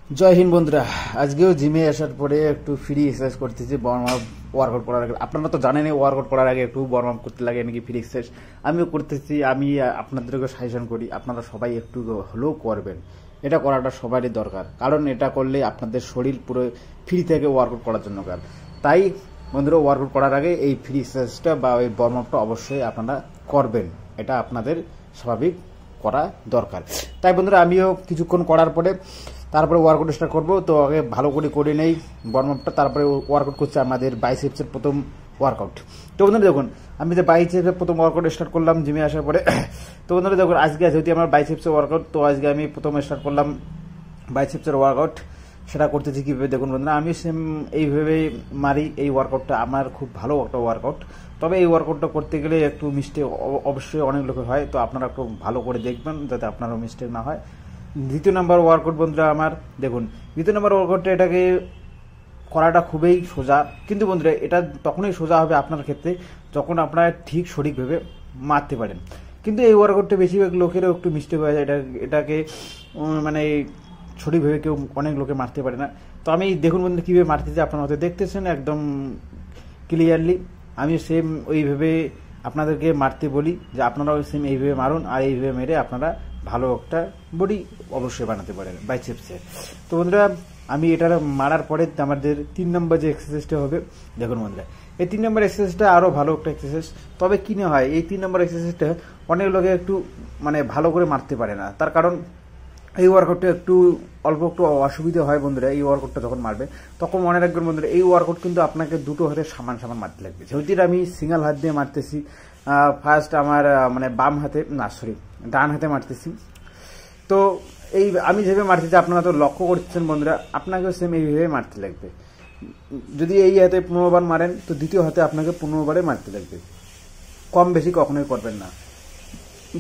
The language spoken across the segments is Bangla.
জয় হিন্দ বন্ধুরা। আজকেও জিমে আসার পরে একটু ফ্রি এক্সারসাইজ করতেছি ওয়ার্ম আপ ওয়ার্কআউট করার আগে। আপনারা তো জানেনই ওয়ার্কআউট করার আগে একটু ওয়ার্ম আপ করতে লাগে নাকি ফ্রি এক্সারসাইজ। আমিও করতেছি, আমি আপনাদেরকে সাজেশন করি আপনারা সবাই একটু হলেও করবেন। এটা করাটা সবারই দরকার, কারণ এটা করলে আপনাদের শরীর পুরো ফ্রি থেকে ওয়ার্কআউট করার জন্য তাই বন্ধুরা ওয়ার্কআউট করার আগে এই ফ্রি এক্সারসাইজটা বা ওই ওয়ার্ম আপটা অবশ্যই আপনারা করবেন। এটা আপনাদের স্বাভাবিক করা দরকার। তাই বন্ধুরা আমিও কিছুক্ষণ করার পরে তারপরে ওয়ার্কআউট স্টার্ট করবো। তো আগে ভালো করে নেই ওয়ার্ম আপটা, তারপরে ওয়ার্কআউট করছে আমাদের বাইসেপসের প্রথম ওয়ার্কআউট। তো বন্ধুরা দেখুন, আমি যে বাইসেপসের প্রথম ওয়ার্কআউট স্টার্ট করলাম জিমে আসার পরে। তো বন্ধুরা দেখুন, আজকে যেহেতু আমার বাইসেপসের ওয়ার্কআউট, তো আজকে আমি প্রথম স্টার্ট করলাম বাইসেপসের ওয়ার্কআউট। সেটা করতেছি কীভাবে দেখুন বন্ধুরা, আমি সেম এইভাবে মারি। এই ওয়ার্কআউটটা আমার খুব ভালো একটা ওয়ার্কআউট, তবে এই ওয়ার্কআউটটা করতে গেলে একটু মিস্টেক অবশ্যই অনেক লোকের হয়। তো আপনারা একটু ভালো করে দেখবেন যাতে আপনারও মিস্টেক না হয়। দ্বিতীয় নম্বর ওয়ার্কআউট বন্ধুরা আমার দেখুন, দ্বিতীয় নম্বর ওয়ার্কআউটটা এটাকে করাটা খুবই সোজা, কিন্তু বন্ধুরা এটা তখনই সোজা হবে আপনার ক্ষেত্রে যখন আপনারা ঠিক সঠিকভাবে মারতে পারেন। কিন্তু এই ওয়ার্কআউটটা বেশিরভাগ লোকেরও একটু মিস্টেক হয়ে যায়, এটাকে মানে সঠিকভাবে কেউ অনেক লোকে মারতে পারে না। তো আমি দেখুন বন্ধু কীভাবে মারতেছি, আপনারা হয়তো দেখতেছেন একদম ক্লিয়ারলি। আমি সেম ওইভাবে আপনাদেরকে মারতে বলি যে আপনারাও সেম এইভাবে মারুন, আর এইভাবে মেরে আপনারা ভালো একটা বডি অবশ্যই বানাতে পারেন বাইসেপসে। তো বন্ধুরা আমি এটা মারার পরে আমাদের 3 নম্বর যে এক্সারসাইজটা হবে দেখুন বন্ধুরা, এই 3 নম্বর এক্সারসাইজটা আরও ভালো একটা এক্সারসাইজ। তবে কি না হয়, এই 3 নম্বর এক্সারসাইজটা অনেক লোকে একটু মানে ভালো করে মারতে পারে না। তার কারণ এই ওয়ার্কআউটটা একটু অল্প একটু অসুবিধা হয় বন্ধুরা। এই ওয়ার্কআউটটা যখন মারবে তখন মনে রাখবেন বন্ধুরা, এই ওয়ার্কআউট কিন্তু আপনাকে দুটো হাতে সমান সমান মারতে লাগবে। যেহেতু আমি সিঙ্গেল হাত দিয়ে মারতেছি, ফার্স্ট আমার মানে বাম হাতে না সরি ডান হাতে মারতেছি। তো এই আমি যেভাবে মারতেছি আপনারা তো লক্ষ্য করছেন বন্ধুরা, আপনাকেও সেম এইভাবে মারতে লাগবে। যদি এই হাতে 15 বার মারেন তো দ্বিতীয় হাতে আপনাকে 15 বারে মারতে লাগবে, কম বেশি কখনোই করবেন না।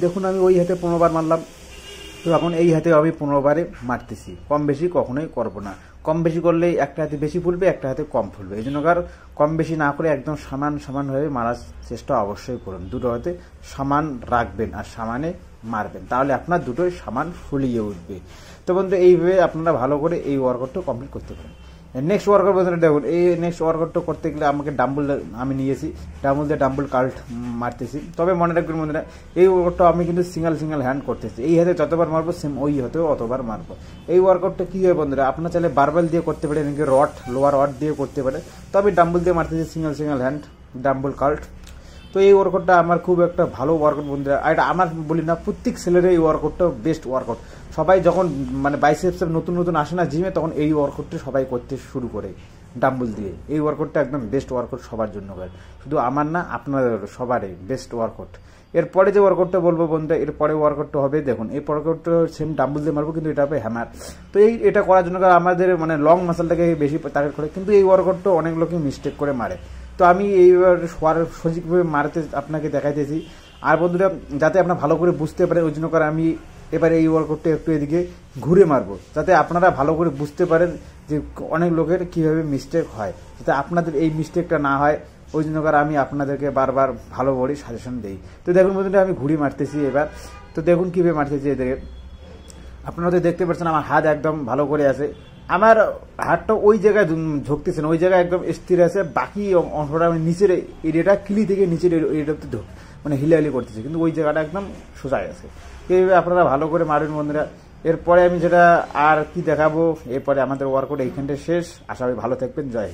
দেখুন আমি ওই হাতে 15 বার মারলাম, তো এখন এই হাতে আমি 15 বারে মারতেছি, কম বেশি কখনোই করবো না। কম বেশি করলে একটা হাতে বেশি ফুলবে, একটা হাতে কম ফুলবে। এই জন্য কম বেশি না করে একদম সমান সমানভাবে মারার চেষ্টা অবশ্যই করুন। দুটো হাতে সমান রাখবেন আর সমানে মারবেন, তাহলে আপনার দুটোই সমান ফুলিয়ে উঠবে। তো বন্ধু এইভাবে আপনারা ভালো করে এই ওয়ার্কআউটটা কমপ্লিট করতে পারেন। নেক্সট ওয়ার্কআউট বন্ধুরা দেখুন, এই নেক্সট ওয়ার্কআউটটা করতে গেলে আমাকে ডাম্বল আমি নিয়েছি, ডাম্বল দিয়ে ডাম্বল কাল্ট মারতেছি। তবে মনে রাখবেন বন্ধুরা, এই ওয়ার্কআউটটা আমি কিন্তু সিঙ্গেল হ্যান্ড করতেছি। এই হাতে যতবার মারবো সেম ওই হাতেও অতবার মারবো। এই ওয়ার্কআউটটা কী হয় বন্ধুরা, আপনার চাইলে বারবেল দিয়ে করতে পারেন, নাকি রড লোয়ার রড দিয়ে করতে পারে। তো আমি ডাম্বল দিয়ে মারতেছি সিঙ্গেল হ্যান্ড ডাম্বল কাল্ট। তো এই ওয়ার্কআউটটা আমার খুব একটা ভালো ওয়ার্কআউট বন্ধুরা। আর এটা আমার বলি না, প্রত্যেক ছেলের এই ওয়ার্কআউটটা বেস্ট ওয়ার্কআউট। সবাই যখন মানে বাইসেপসের নতুন আসে না জিমে, তখন এই ওয়ার্কআউটটা সবাই করতে শুরু করে ডাম্বল দিয়ে। এই ওয়ার্কআউটটা একদম বেস্ট ওয়ার্কআউট সবার জন্য, শুধু আমার না আপনাদের সবারই বেস্ট ওয়ার্কআউট। এরপরে যে ওয়ার্কআউটটা বলবো বন্ধুরা, এরপরে ওয়ার্কআউটটা হবে দেখুন, এই ওয়ার্কআউটটা সেম ডাম্বল দিয়ে মারবো, কিন্তু এটা হবে হ্যামার। তো এটা করার জন্য আমাদের মানে লং মাসেলটাকে বেশি টার্গেট করে, কিন্তু এই ওয়ার্কআউটটা অনেক লোকই মিস্টেক করে মারে। তো আমি এইবার সঠিকভাবে মারতে আপনাকে দেখাইতেছি। আর বন্ধুরা যাতে আপনারা ভালো করে বুঝতে পারেন, ওই জন্য করে আমি এবারে এই ওয়ার্কআউটটা একটু এদিকে ঘুরে মারবো, যাতে আপনারা ভালো করে বুঝতে পারেন যে অনেক লোকের কীভাবে মিস্টেক হয়, যাতে আপনাদের এই মিস্টেকটা না হয়। ওই জন্য করে আমি আপনাদেরকে বারবার ভালো করে সাজেশন দিই। তো দেখুন বন্ধুরা আমি ঘুরে মারতেছি এবার। তো দেখুন কীভাবে মারতেছি, এদিকে আপনারা তো দেখতে পাচ্ছেন আমার হাত একদম ভালো করে আছে। আমার হাতটা ওই জায়গায় ঝুঁকতেছে না, ওই জায়গায় একদম স্থির আছে। বাকি অংশটা আমি নিচের এরিয়াটা কিলি থেকে নিচের এরিয়াটাতে মানে হিলাহিলি করতেছে, কিন্তু ওই জায়গাটা একদম সোজাই আছে। এইভাবে আপনারা ভালো করে মারুন বন্ধুরা। এরপরে আমি যেটা আর কি দেখাবো, এরপরে আমাদের ওয়ার্কআউট এইখানটা শেষ। আশা করি ভালো থাকবেন। জয় হিন্দ।